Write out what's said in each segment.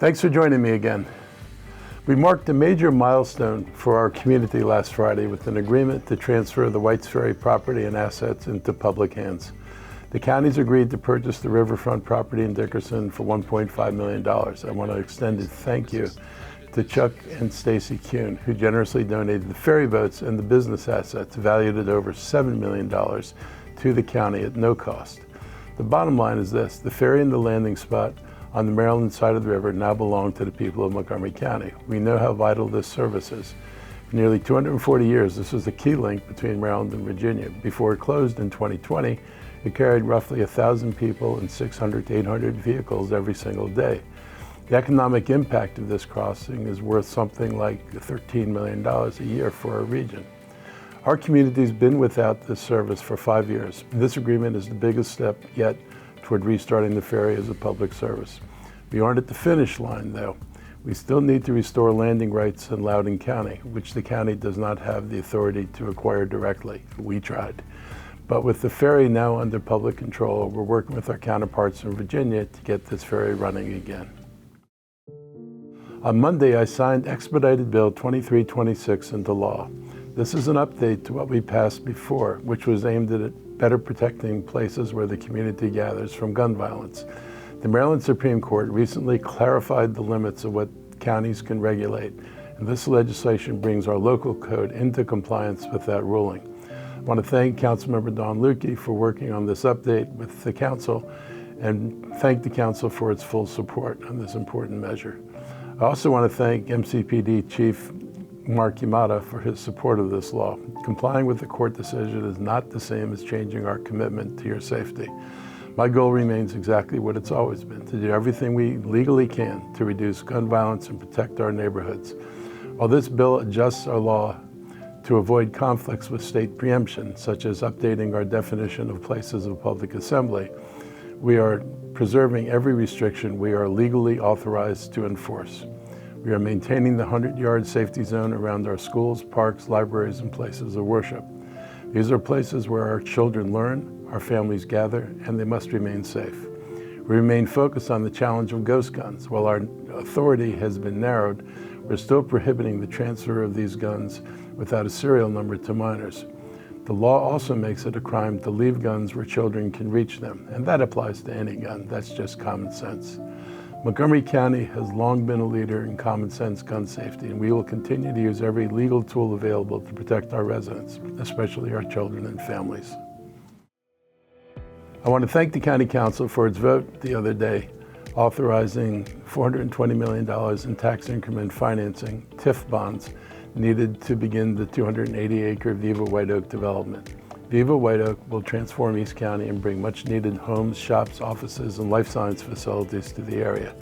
Thanks for joining me again. We marked a major milestone for our community last Friday with an agreement to transfer the Whites Ferry property and assets into public hands. The county's agreed to purchase the riverfront property in Dickerson for $1.5 million. I want to extend a thank you to Chuck and Stacy Kuhn, who generously donated the ferry boats and the business assets valued at over $7 million to the county at no cost. The bottom line is this: the ferry and the landing spot on the Maryland side of the river now belong to the people of Montgomery County. We know how vital this service is. For nearly 240 years, this was the key link between Maryland and Virginia. Before it closed in 2020, it carried roughly 1,000 people and 600 to 800 vehicles every single day. The economic impact of this crossing is worth something like $13 million a year for our region. Our community's been without this service for 5 years. This agreement is the biggest step yet toward restarting the ferry as a public service. We aren't at the finish line, though. We still need to restore landing rights in Loudoun County, which the county does not have the authority to acquire directly. We tried. But with the ferry now under public control, we're working with our counterparts in Virginia to get this ferry running again. On Monday, I signed Expedited Bill 2326 into law. This is an update to what we passed before, which was aimed at better protecting places where the community gathers from gun violence. The Maryland Supreme Court recently clarified the limits of what counties can regulate, and this legislation brings our local code into compliance with that ruling. I want to thank Councilmember Dawn Lukey for working on this update with the council, and thank the council for its full support on this important measure. I also want to thank MCPD Chief Mark Yamada for his support of this law. Complying with the court decision is not the same as changing our commitment to your safety. My goal remains exactly what it's always been: to do everything we legally can to reduce gun violence and protect our neighborhoods. While this bill adjusts our law to avoid conflicts with state preemption, such as updating our definition of places of public assembly, we are preserving every restriction we are legally authorized to enforce. We are maintaining the 100-yard safety zone around our schools, parks, libraries, and places of worship. These are places where our children learn, our families gather, and they must remain safe. We remain focused on the challenge of ghost guns. While our authority has been narrowed, we're still prohibiting the transfer of these guns without a serial number to minors. The law also makes it a crime to leave guns where children can reach them, and that applies to any gun. That's just common sense. Montgomery County has long been a leader in common sense gun safety, and we will continue to use every legal tool available to protect our residents, especially our children and families. I want to thank the County Council for its vote the other day, authorizing $420 million in tax increment financing, TIF bonds, needed to begin the 280-acre Viva White Oak development. Viva White Oak will transform East County and bring much-needed homes, shops, offices, and life science facilities to the area.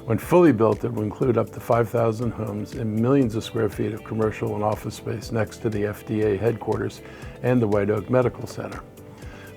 When fully built, it will include up to 5,000 homes and millions of square feet of commercial and office space next to the FDA headquarters and the White Oak Medical Center.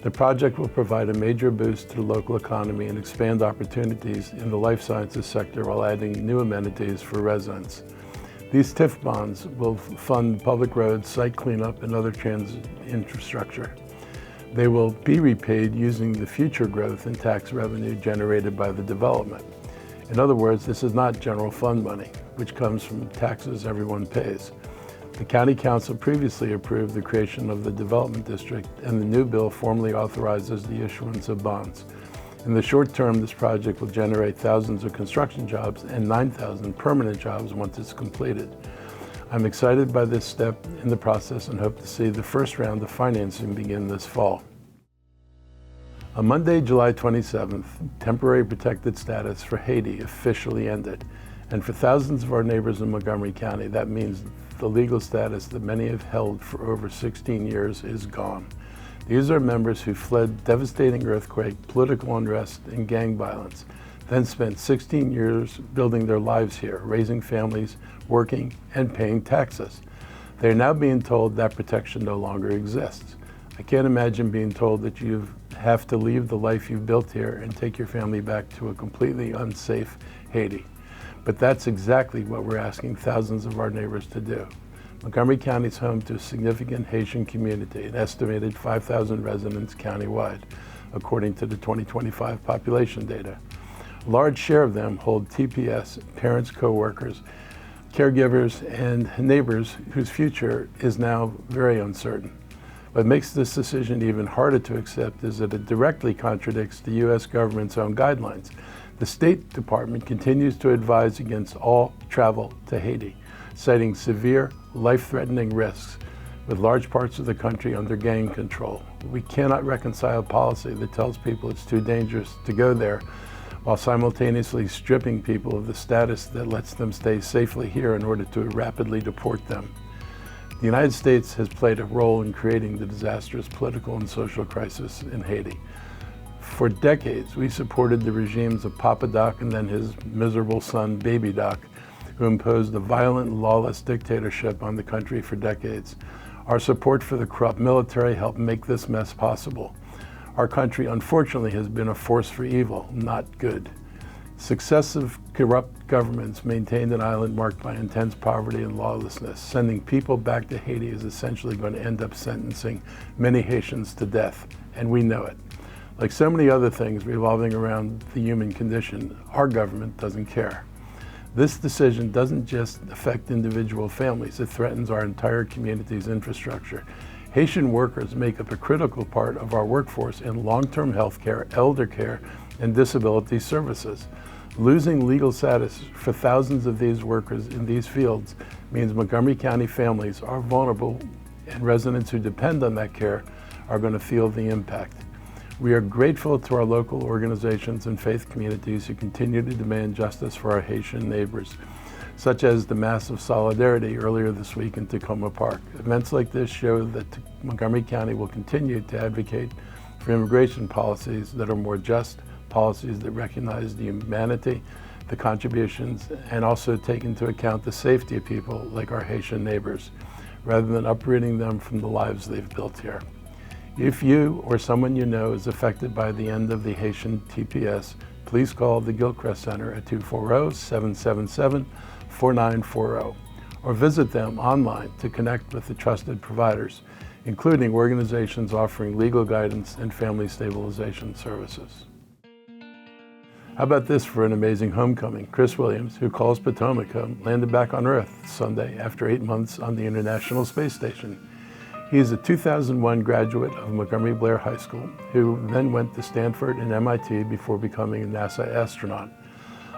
The project will provide a major boost to the local economy and expand opportunities in the life sciences sector while adding new amenities for residents. These TIF bonds will fund public roads, site cleanup, and other transit infrastructure. They will be repaid using the future growth in tax revenue generated by the development. In other words, this is not general fund money, which comes from taxes everyone pays. The County Council previously approved the creation of the Development District, and the new bill formally authorizes the issuance of bonds. In the short term, this project will generate thousands of construction jobs and 9,000 permanent jobs once it's completed. I'm excited by this step in the process and hope to see the first round of financing begin this fall. On Monday, July 27th, temporary protected status for Haiti officially ended. And for thousands of our neighbors in Montgomery County, that means the legal status that many have held for over 16 years is gone. These are members who fled devastating earthquake, political unrest, and gang violence, then spent 16 years building their lives here, raising families, working, and paying taxes. They are now being told that protection no longer exists. I can't imagine being told that you have to leave the life you've built here and take your family back to a completely unsafe Haiti. But that's exactly what we're asking thousands of our neighbors to do. Montgomery County is home to a significant Haitian community, an estimated 5,000 residents countywide, according to the 2025 population data. A large share of them hold TPS, parents, co-workers, caregivers, and neighbors whose future is now very uncertain. What makes this decision even harder to accept is that it directly contradicts the U.S. government's own guidelines. The State Department continues to advise against all travel to Haiti, citing severe, life-threatening risks with large parts of the country under gang control. We cannot reconcile policy that tells people it's too dangerous to go there while simultaneously stripping people of the status that lets them stay safely here in order to rapidly deport them. The United States has played a role in creating the disastrous political and social crisis in Haiti. For decades, we supported the regimes of Papa Doc and then his miserable son, Baby Doc, who imposed a violent, lawless dictatorship on the country for decades. Our support for the corrupt military helped make this mess possible. Our country, unfortunately, has been a force for evil, not good. Successive corrupt governments maintained an island marked by intense poverty and lawlessness. Sending people back to Haiti is essentially going to end up sentencing many Haitians to death, and we know it. Like so many other things revolving around the human condition, our government doesn't care. This decision doesn't just affect individual families, it threatens our entire community's infrastructure. Haitian workers make up a critical part of our workforce in long-term health care, elder care, and disability services. Losing legal status for thousands of these workers in these fields means Montgomery County families are vulnerable, and residents who depend on that care are going to feel the impact. We are grateful to our local organizations and faith communities who continue to demand justice for our Haitian neighbors, such as the massive solidarity earlier this week in Takoma Park. Events like this show that Montgomery County will continue to advocate for immigration policies that are more just, policies that recognize the humanity, the contributions, and also take into account the safety of people like our Haitian neighbors, rather than uprooting them from the lives they've built here. If you or someone you know is affected by the end of the Haitian TPS, please call the Gilchrist Center at 240-777-4940, or visit them online to connect with the trusted providers, including organizations offering legal guidance and family stabilization services. How about this for an amazing homecoming? Chris Williams, who calls Potomac home, landed back on Earth Sunday after 8 months on the International Space Station. He is a 2001 graduate of Montgomery Blair High School, who then went to Stanford and MIT before becoming a NASA astronaut.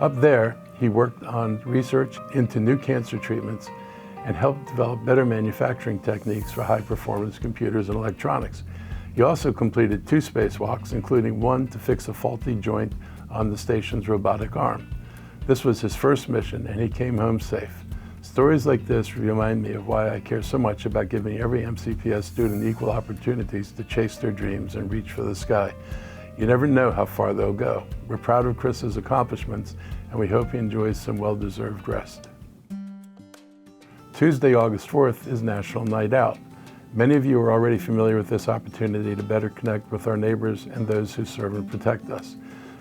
Up there, he worked on research into new cancer treatments and helped develop better manufacturing techniques for high-performance computers and electronics. He also completed 2 spacewalks, including one to fix a faulty joint on the station's robotic arm. This was his first mission, and he came home safe. Stories like this remind me of why I care so much about giving every MCPS student equal opportunities to chase their dreams and reach for the sky. You never know how far they'll go. We're proud of Chris's accomplishments, and we hope he enjoys some well-deserved rest. Tuesday, August 4th is National Night Out. Many of you are already familiar with this opportunity to better connect with our neighbors and those who serve and protect us.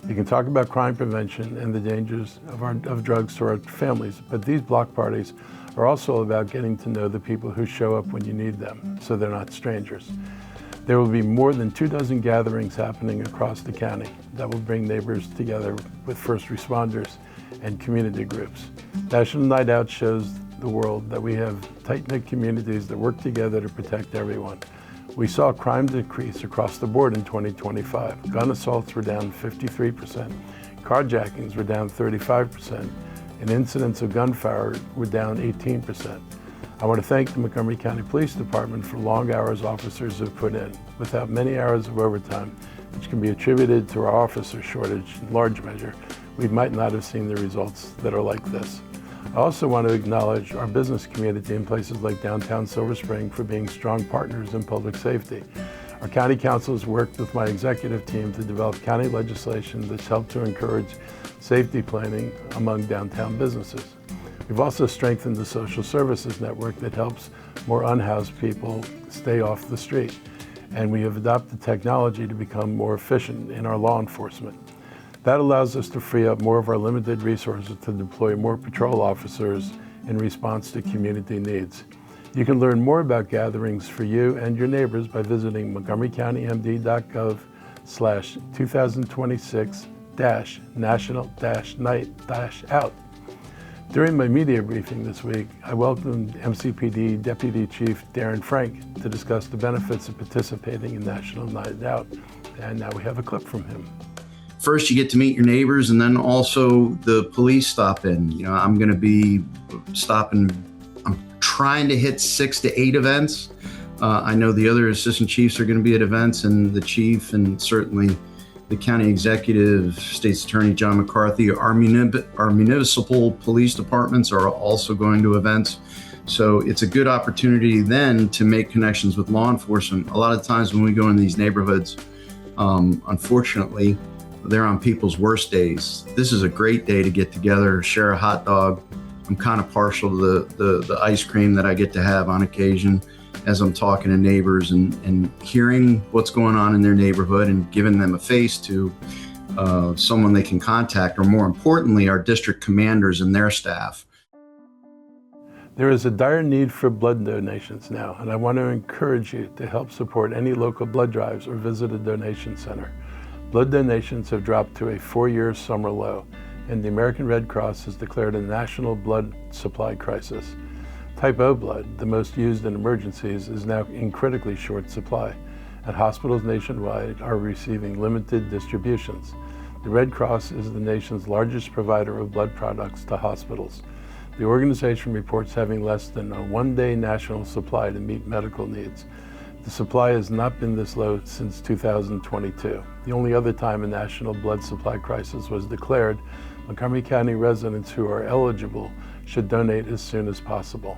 You can talk about crime prevention and the dangers of drugs to our families, but these block parties are also about getting to know the people who show up when you need them, so they're not strangers. There will be more than 24 gatherings happening across the county that will bring neighbors together with first responders and community groups. National Night Out shows the world that we have tight-knit communities that work together to protect everyone. We saw crime decrease across the board in 2025. Gun assaults were down 53%, carjackings were down 35%, and incidents of gunfire were down 18%. I want to thank the Montgomery County Police Department for long hours officers have put in. Without many hours of overtime, which can be attributed to our officer shortage in large measure, we might not have seen the results that are like this. I also want to acknowledge our business community in places like downtown Silver Spring for being strong partners in public safety. Our county councils worked with my executive team to develop county legislation that's helped to encourage safety planning among downtown businesses. We've also strengthened the social services network that helps more unhoused people stay off the street. And we have adopted technology to become more efficient in our law enforcement. That allows us to free up more of our limited resources to deploy more patrol officers in response to community needs. You can learn more about gatherings for you and your neighbors by visiting montgomerycountymd.gov/2026 national-night-out. During my media briefing this week, I welcomed MCPD Deputy Chief Darren Frank to discuss the benefits of participating in National Night Out, and now we have a clip from him. First, you get to meet your neighbors, and then also the police stop in. I'm going to be stopping. I'm trying to hit 6 to 8 events. I know the other assistant chiefs are going to be at events, and the chief and certainly the county executive, State's Attorney John McCarthy, our municipal police departments are also going to events. So it's a good opportunity then to make connections with law enforcement. A lot of times when we go in these neighborhoods, unfortunately, they're on people's worst days. This is a great day to get together, share a hot dog. I'm kind of partial to the ice cream that I get to have on occasion as I'm talking to neighbors and hearing what's going on in their neighborhood and giving them a face to someone they can contact, or more importantly, our district commanders and their staff. There is a dire need for blood donations now, and I want to encourage you to help support any local blood drives or visit a donation center. Blood donations have dropped to a 4-year summer low, and the American Red Cross has declared a national blood supply crisis. Type O blood, the most used in emergencies, is now in critically short supply, and hospitals nationwide are receiving limited distributions. The Red Cross is the nation's largest provider of blood products to hospitals. The organization reports having less than a 1-day national supply to meet medical needs. The supply has not been this low since 2022. The only other time a national blood supply crisis was declared, Montgomery County residents who are eligible should donate as soon as possible.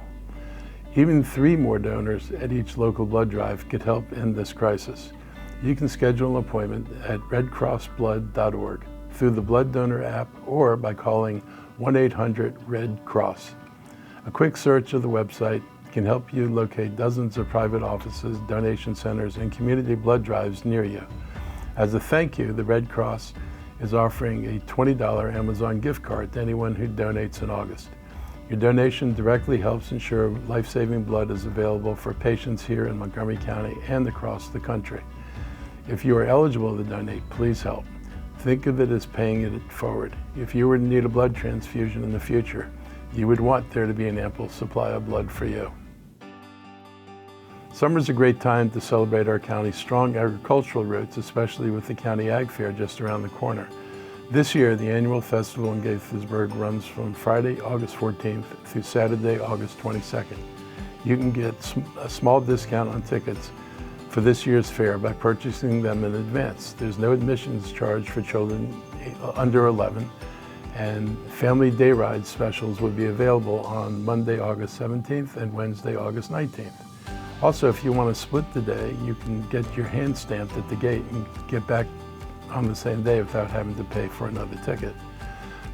Even 3 more donors at each local blood drive could help end this crisis. You can schedule an appointment at redcrossblood.org through the Blood Donor app or by calling 1-800-RED-CROSS. A quick search of the website can help you locate dozens of private offices, donation centers, and community blood drives near you. As a thank you, the Red Cross is offering a $20 Amazon gift card to anyone who donates in August. Your donation directly helps ensure life-saving blood is available for patients here in Montgomery County and across the country. If you are eligible to donate, please help. Think of it as paying it forward. If you were to need a blood transfusion in the future, you would want there to be an ample supply of blood for you. Summer's a great time to celebrate our county's strong agricultural roots, especially with the County Ag Fair just around the corner. This year, the annual festival in Gaithersburg runs from Friday, August 14th through Saturday, August 22nd. You can get a small discount on tickets for this year's fair by purchasing them in advance. There's no admissions charge for children under 11, and family day ride specials will be available on Monday, August 17th and Wednesday, August 19th. Also, if you want to split the day, you can get your hand stamped at the gate and get back on the same day without having to pay for another ticket.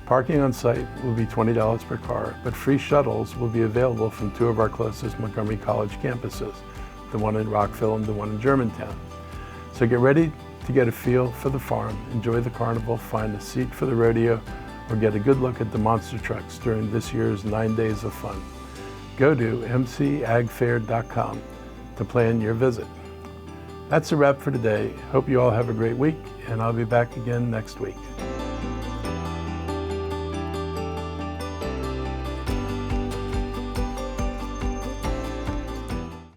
Parking on site will be $20 per car, but free shuttles will be available from 2 of our closest Montgomery College campuses, the one in Rockville and the one in Germantown. So get ready to get a feel for the farm, enjoy the carnival, find a seat for the rodeo, or get a good look at the monster trucks during this year's 9 days of fun. Go to mcagfair.com to plan your visit. That's a wrap for today. Hope you all have a great week, and I'll be back again next week.